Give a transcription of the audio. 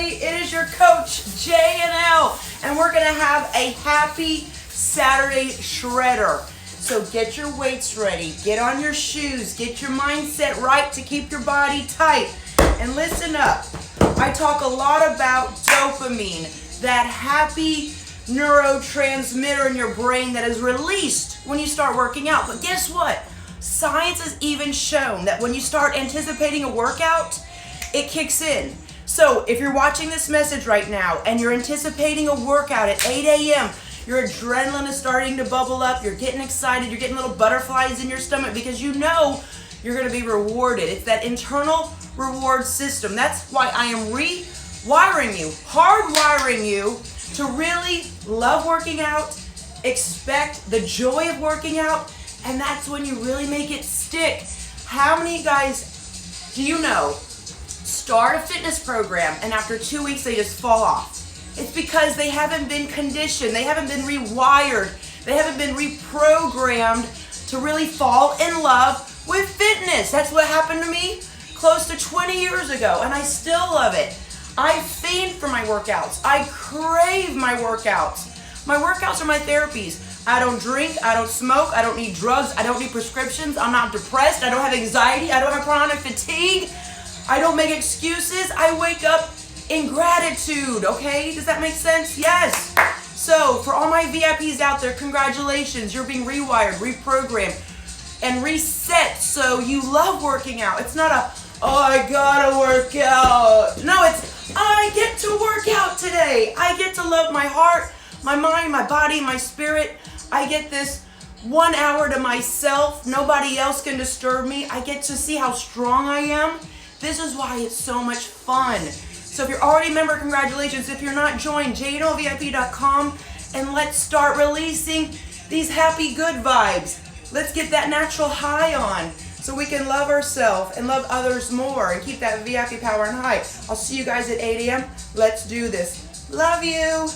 everybody. It is your coach, JNL, and we're going to have a happy Saturday shredder. So get your weights ready, get on your shoes, get your mindset right to keep your body tight. And listen up, I talk a lot about dopamine, that happy neurotransmitter in your brain that is released when you start working out. But guess what? Science has even shown that when you start anticipating a workout, it kicks in. So if you're watching this message right now and you're anticipating a workout at 8 a.m., your adrenaline is starting to bubble up, you're getting excited, you're getting little butterflies in your stomach because you know you're going to be rewarded. It's that internal reward system. That's why I am rewiring you, hardwiring you to really love working out, expect the joy of working out, and that's when you really make it stick. How many guys do you know start a fitness program and after 2 weeks they just fall off? It's because they haven't been conditioned, they haven't been rewired, they haven't been reprogrammed to really fall in love with fitness. That's what happened to me close to 20 years ago, and I still love it. I fiend for my workouts. I crave my workouts. My workouts are my therapies. I don't drink, I don't smoke, I don't need drugs, I don't need prescriptions, I'm not depressed, I don't have anxiety, I don't have chronic fatigue, I don't make excuses, I wake up in gratitude, okay? Does that make sense? Yes. So for all my VIPs out there, congratulations. You're being rewired, reprogrammed, and reset so you love working out. It's not a, oh, I gotta work out. No, it's, I get to work out today. I get to love my heart, my mind, my body, my spirit. I get this 1 hour to myself. Nobody else can disturb me. I get to see how strong I am. This is why it's so much fun. So if you're already a member, congratulations. If you're not, join JNLVIP.com and let's start releasing these happy good vibes. Let's get that natural high on so we can love ourselves and love others more and keep that VIP power and high. I'll see you guys at 8 a.m. Let's do this. Love you.